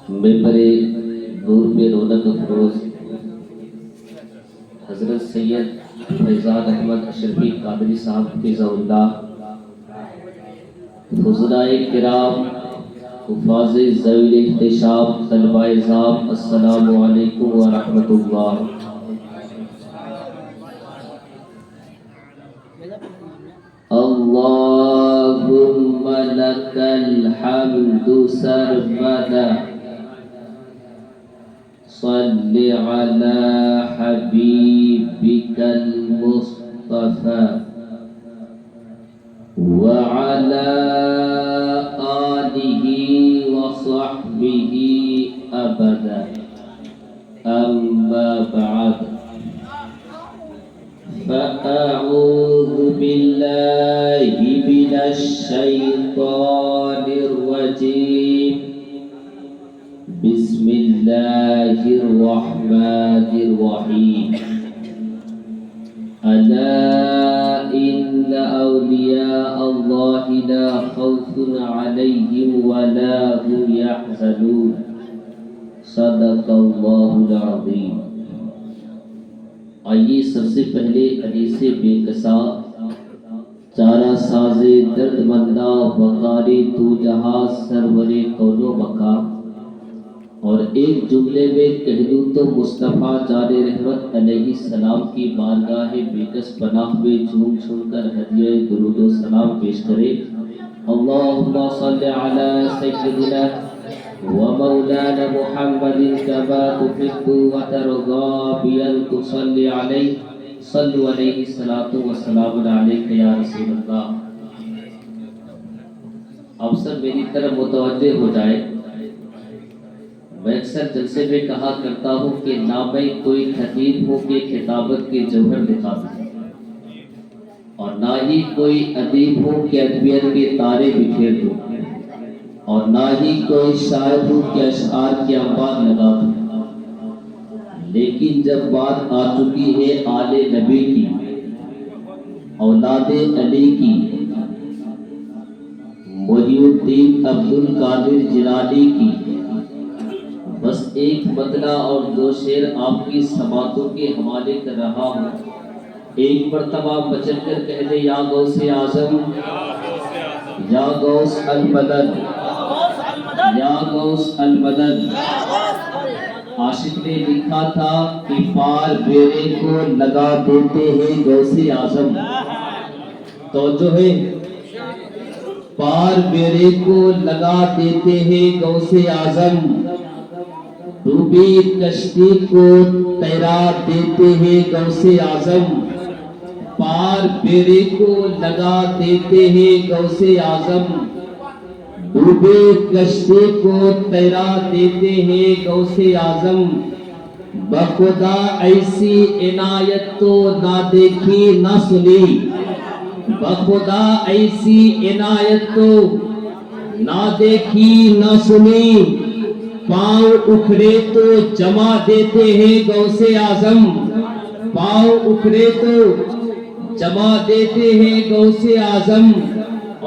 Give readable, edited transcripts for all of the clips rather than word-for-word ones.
ممبر نور پہ رونق افروز حضرت سید فیضان احمد اشرفی قادری صاحب حفظہ اللہ، حضرائے کرام، حفاظ ذوی احتشام، طلبہ اعزام، السلام علیکم ورحمۃ اللہ۔ اللہم لک الحمد سرمدا، صل علی حبیبک المصطفى وعلى آلہ وصحبہ ابدا، اما بعد، فأعوذ باللہ من الشیطان الرجیم، بسم اللہ الرحمن الرحیم، الا ان اولیاء اللہ لا خوف علیہم ولا هم یحزنون، صدق اللہ العظیم۔ آئیے سب سے پہلے انیس بے کسا، چارہ ساز درد مندہ، وقار تو جہاں، سرور کون و مکان، اور ایک جملے میں کہہ دوں تو مصطفیٰ جان رحمت علیہ السلام کی بارگاہ بےکس پناہ میں جھوم جھوم کر ہدیہ درود و سلام پیش کرے۔ اللہم صل علی سیدنا ومولانا محمد كما تحب وترضى بأن تصلي عليه، صلوا عليه الصلاة والسلام عليك يا رسول اللہ۔ اب سب میری طرف متوجہ ہو جائے۔ میں اکثر جلسے میں کہا کرتا ہوں کہ نہ میں کوئی خطیب ہوں کہ خطابت کے جوہر دکھا دوں، اور نہ ہی کوئی ادیب ہوں کہ ادبیات کے تارے بکھیر دوں، اور نہ ہی کوئی شاعر ہوں کہ اشعار کے انبار لگا دوں، لیکن جب بات آ چکی ہے آل نبی کی، اولاد علی کی، محی الدین عبد القادر جیلانی کی، بس ایک مطلع اور دو شعر آپ کی سماعتوں کے حوالے کر رہا ہوں۔ ایک مرتبہ بچن کر کہہ دے یا غوث اعظم، یا غوث المدد، یا غوث المدد۔ عاشق نے لکھا تھا کہ پار بیڑے کو لگا دیتے ہیں غوث اعظم، توجہ ہے، پار بیڑے کو لگا دیتے ہیں غوث اعظم، ڈوبی کشتی کو تیرا دیتے ہیں غوث اعظم، پار بیڑے کو لگا دیتے ہیں غوث اعظم، ڈوبے کشتی کو تیرا دیتے ہیں غوث اعظم، بخدا ایسی عنایت تو نہ دیکھی نہ سنی، بخدا ایسی عنایت تو نہ دیکھی نہ سنی، پاؤں اکھڑے تو جما دیتے ہیں غوث اعظم، پاؤں اکھڑے تو جما دیتے ہیں غوث اعظم،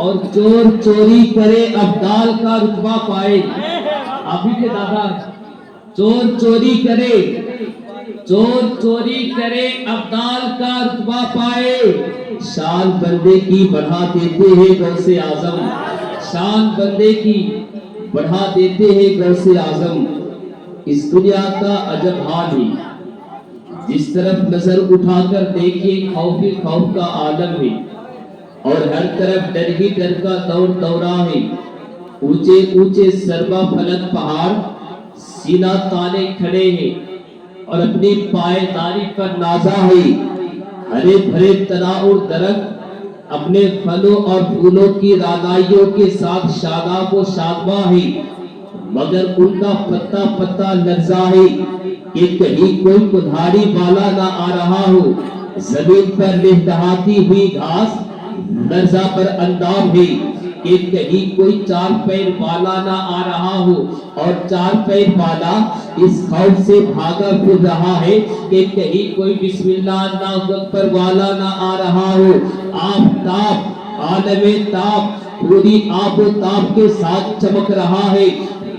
اور چور چوری کرے ابدال کا رتبہ پائے۔ ابھی کے دادا چور چوری کرے ابدال کا رتبہ پائے، شان بندے کی بڑھا دیتے ہیں غوث اعظم، شان بندے کی بڑھا دیتے ہیں غوث اعظم۔ اس دنیا کا عجب حال ہے، جس طرف نظر اٹھا کر دیکھیں خوف ہی خوف کا عالم ہے، اور ہر طرف ڈر ہی ڈر کا دور دورہ ہے، اونچے اونچے سربا فلک پہاڑ سینہ تانے کھڑے ہیں، اور اپنی پائیداری پر نازا ہے، ہرے بھرے تنا اور درخت اپنے پھلوں اور پھولوں کی رانائیوں کے ساتھ شاداب و شادماں ہے، مگر ان کا پتا پتا لرزا ہے کہ کہیں کوئی کدھاری بالا نہ آ رہا ہو، زمین پر لہلہاتی ہوئی گھاس لرزا پر اندام ہے کہ کہیں کوئی چار پیر والا نہ آ رہا ہو، اور چار پیر والا اس خوف سے بھاگا پھر رہا ہے کہ کہیں کوئی بسم اللہ اللہ اکبر والا نہ آ رہا ہو۔ آفتاب عالم تاب پوری آب و تاب کے ساتھ چمک رہا ہے،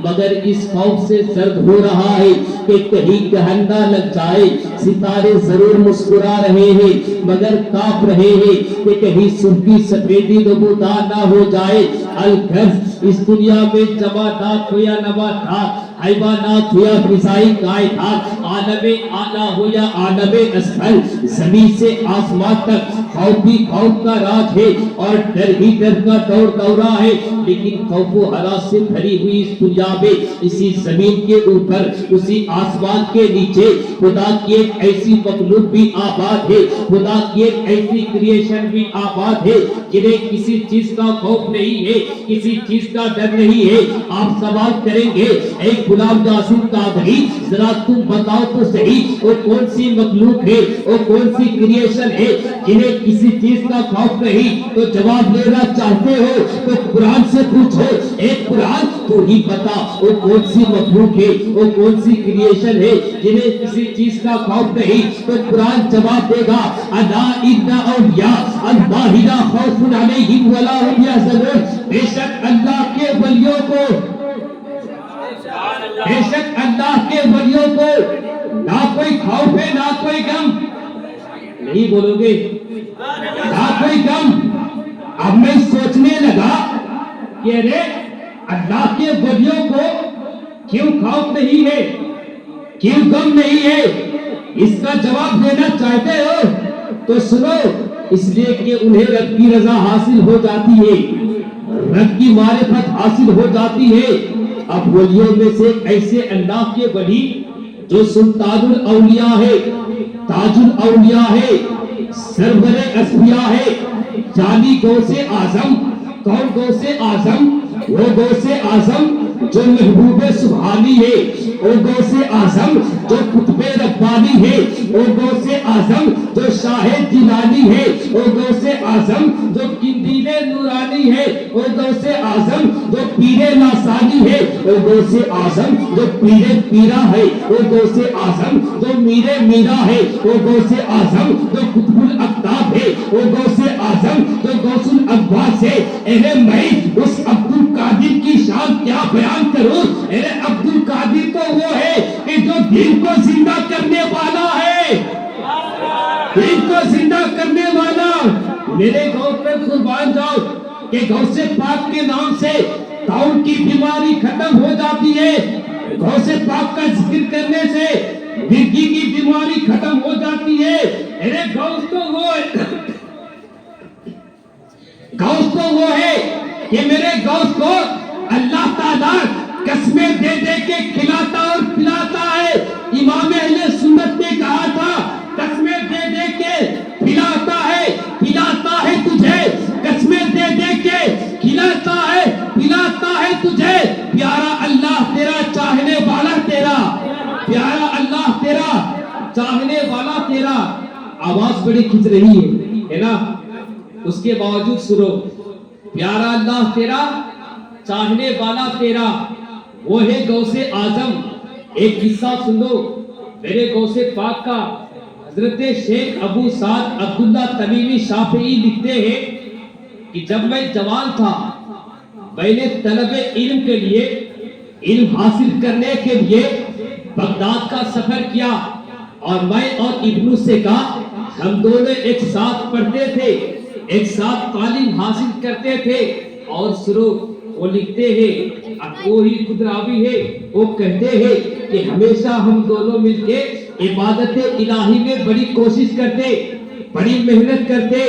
मगर इस खौफ से सर्द हो रहा है कि कहीं कहना लग जाए। सितारे जरूर मुस्कुरा रहे हैं मगर कांप रहे हैं कि कहीं सुर्खी सफेदी नमूदार ना हो जाए। अलगर्ज इस दुनिया में जमादात हो या नबातात, हैवानात हो या फिजाई कायनात, आलमे आला हो या आलमे असफल, जमीन से आसमान तक खौफ ही खौफ का राज है और डर ही डर का दौर दौरा है। लेकिन खौफ व हरास से भरी हुई इस दुनिया में, इसी जमीन के ऊपर, उसी आसमान के नीचे खुदा की एक ऐसी मखलूक भी आबाद है, खुदा की एक ऐसी क्रिएशन भी आबाद है जिन्हें किसी चीज का खौफ नहीं है, किसी चीज का डर नहीं है। आप सवाल करेंगे, एक गुलाम नासिर कादरी, जरा तुम बताओ तो सही, वो कौन सी मखलूक है, वो कौन सी क्रिएशन है जिन्हें किसी चीज का खौफ नहीं? तो जवाब लेना चाहते हो तो कुरान से पूछो। एक कुरान तो ही बता, वो कौन सी मखलूक है, वो कौन सी क्रिएशन है जिन्हें किसी चीज का खौफ नहीं? तो कुरान जवाब देगा, अला इन्ना औलिया अल्लाह ला खौफुन अलैहिम वला हुम यहज़नून। बेशक अल्लाह के वलियों को, बेशक अल्लाह के वलियों को ना कोई खौफ है ना कोई गम। नहीं बोलोगे? ना कोई गम। अब मैं सोचने लगा कि अरे अल्लाह के वलियों को क्यों खौफ नहीं है, क्यों गम नहीं है? इसका जवाब देना चाहते हो तो सुनो। इसलिए कि उन्हें रब की रजा हासिल हो जाती है, रब की मारिफत हासिल हो जाती है। अब वलियों में से ऐसे अल्लाह के वली जो सुल्तानुल औलिया है, ताजुल औलिया है, सरवरे अस्फिया है, जानी गौसे आजम। कौन गौसे आजम? वो गौसे आजम जो महबूबे सुभानी है, वो गौसे आजम जो कुतुबे रब्बानी है, वो गौसे आजम जो शाहे जिलानी है, वो गौसे आजम जो किंदीले नूरानी है, वो गौसे आजम जो पीरे लासानी है, वो गौसे आजम जो पीरे पीरा है, वो गौसे आजम जो मीरे मीरा है, वो गौसे आजम जो कुतुबुल अक्ताब है, वो गौसे आजम जो गौसुल अब्बास है। अरे मैं उस अब्दुल कादिर की शान क्या बयान करूं? अरे अब्दुल कादिर तो वो है कि जो दिन को जिंदा करने वाला है, दिन को जिंदा करने वाला। मेरे गौर पर कुर्बान जाओ कि गौसे पाक के नाम से ताउन की बीमारी खत्म हो जाती है, गौसे पाक का जिक्र करने से मिर्गी की बीमारी खत्म हो जाती है। अरे गौस तो वो है, गौस तो वो है कि मेरे गौस को अल्लाह ताला कसमें दे दे के खिलाता और पिलाता है। इमाम अहले सुन्नत ने कहा था, कसमें दे दे के पिलाता है तुझे, कसमें दे दे के खिलाता है, पिलाता है तुझे। प्यारा अल्लाह तेरा, चाहने वाला तेरा, प्यारा अल्लाह तेरा, चाहने वाला तेरा। आवाज बड़ी खिंच रही है ना? उसके बावजूद सुनो, प्यारा अल्लाह तेरा, चाहने वाला तेरा, वो है गौसे आजम। एक किस्सा सुन लो मेरे गौसे पाक का। हजरत शेख अबू साद अब्दुल्ला तमीमी शाफी लिखते हैं कि जब मैं जवान था, मैंने तलबे इल्म के लिए, इल्म हासिल करने के लिए बगदाद का सफर किया और मैं और इब्नु से कहा, हम दोनों एक साथ पढ़ते थे, एक साथ तालीम हासिल करते थे। और सुनो, वो लिखते हैं, वो ही खुदरावी है, वो कहते हैं कि हमेशा हम दोनों मिलके इबादत इलाही में बड़ी कोशिश करते, बड़ी मेहनत करते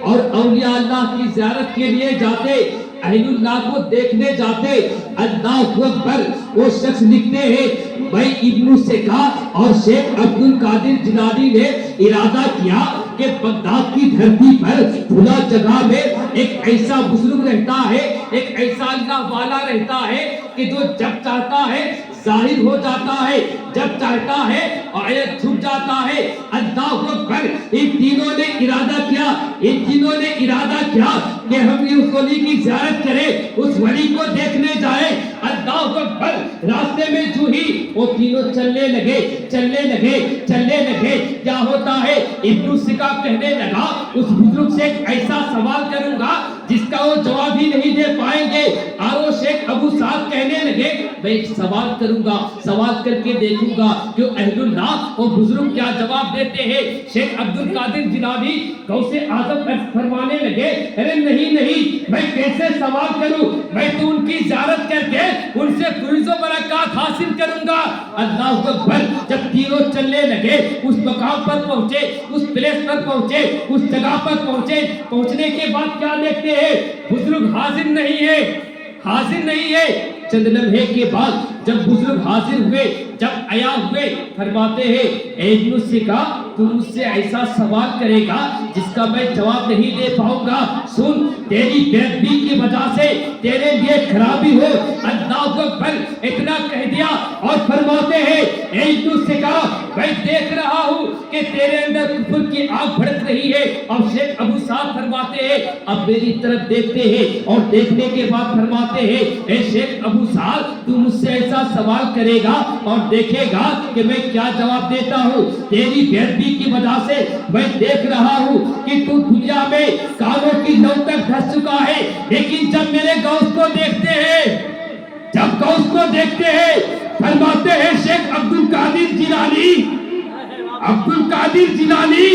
और औलिया अल्लाह की ज़ियारत के लिए जाते, अहलुल्लाह को देखने जाते। अल्लाह अकबर। वो शख्स लिखते हैं, मैं इब्नु से कहा और शेख अब्दुल कादिर जिलानी ने इरादा किया कि बगदाद की धरती पर खुला जगह में एक ऐसा बुजुर्ग रहता है, एक ऐसा अल्लाह वाला रहता है कि जो जब चाहता है जाहिर हो जाता है, जब चाहता है आयत छुप जाता है। अल्लाह अकबर। इन तीनों ने इरादा किया, इन तीनों ने इरादा किया कि हम उस वली की ज़ियारत करें, उस वली को देखने जाए। अल्लाह अकबर। रास्ते में जो ही वो तीनों चलने लगे, चलने लगे, चलने लगे। क्या होता है? इब्नु सिका कहने लगा, उस बुजुर्ग से एक ऐसा सवाल करूंगा जिसका वो जवाब ही नहीं दे पाएंगे। और वो शेख अबू साद कहने लगे, मैं एक सवाल करूंगा, सवाल करके देखूंगा कि अहलुल्लाह और बुजुर्ग क्या जवाब देते हैं। शेख अब्दुल कादिर जिलानी गौसे आजम फरमाने लगे, अरे नहीं नहीं, मैं कैसे सवाल करूं, मैं तो उनकी ज़ियारत करके उनसे फुर्ज़ो बरक़ात हासिल करूंगा। अल्लाहु अकबर। जब तीनों चलने लगे, उस मकाम पर पहुंचे, उस प्लेस पर पहुंचे, उस जगह पर पहुंचे। पहुंचने के बाद क्या देखते हैं, बुजुर्ग हाजिर नहीं है, हाजिर नहीं है। चंद लम्हे के बाद जब बुजुर्ग हाजिर हुए, जब आया हुए, फरमाते हैं, ए इब्न सिका, तू मुझसे ऐसा सवाल करेगा जिसका मैं जवाब नहीं दे पाऊंगा। सुन, तेरी बेअदबी की वजह से तेरे लिए खराबी हो। अल्लाहु अकबर। इतना कह दिया और फरमाते हैं, ए इब्न सिका, मैं देख रहा हूँ कि तेरे अंदर कुफ्र की आग भड़क रही है। और शेख अबू साद फरमाते हैं, अब मेरी तरफ देखते हैं और देखने के बाद फरमाते हैं, ए शेख अबू साद, तू मुझसे ऐसा सवाल करेगा और देखेगा कि मैं क्या जवाब देता हूँ। तेरी बेअदबी की वजह से मैं देख रहा हूँ कि तू दुनिया में कानों की लौ तक धस चुका है, लेकिन जब मेरे गौस को देखते हैं, जब गौस को देखते हैं, फरमाते हैं शेख अब्दुल कादिर जिलानी, अब्दुल कादिर जिलानी,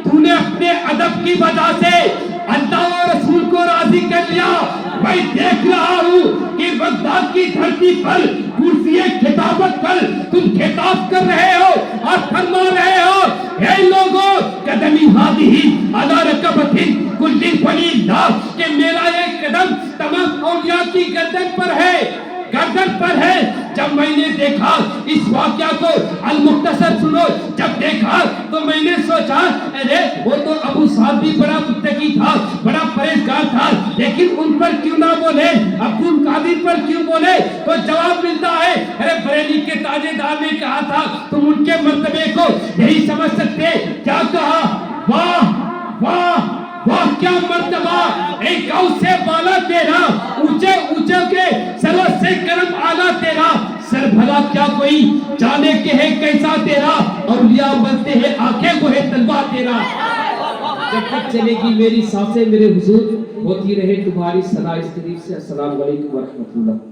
तूने अपने अदब की वजह से अल्लाह और रसूल को राजी कर लिया। मैं देख रहा हूँ कि बगदाद की धरती पर कुर्सी खिताबत पर तुम खिताब कर रहे हो और फरमा रहे हो, हे लोगों, कदमी हादिही अला रकबतिन कुल्ली फलील्लाह, कि मेरा ये कदम तमाम औलिया की गर्दन पर है, गर्दन पर है। जब मैंने देखा इस वाक़या को, अल मुख्तसर सुनो, जब देखा तो मैंने सोचा, अरे वो तो अबू साद भी बड़ा मुत्तकी था, बड़ा परहेजगार था, लेकिन उन पर क्यों ना बोले, अब्दुल कादिर पर क्यों बोले। तो जवाब मिलता है, अरे बरेली के ताजेदार ने कहा था, तुम उनके मर्तबे को यही समझ सकते। क्या कहा, वाह वाह वाह, क्या मर्तबा, एक गौ से बाला तेरा, ऊंचे ऊंचे के सरों से करम आला तेरा, सर भला क्या कोई जाने के है कैसा तेरा, औलिया बनते हैं आंखें वो है तलवा तेरा। जब तक चलेगी मेरी सांसें मेरे हुजूर, होती रहे तुम्हारी सना इस तरीफ से। अस्सलाम वालेकुम व रहमतुल्लाह।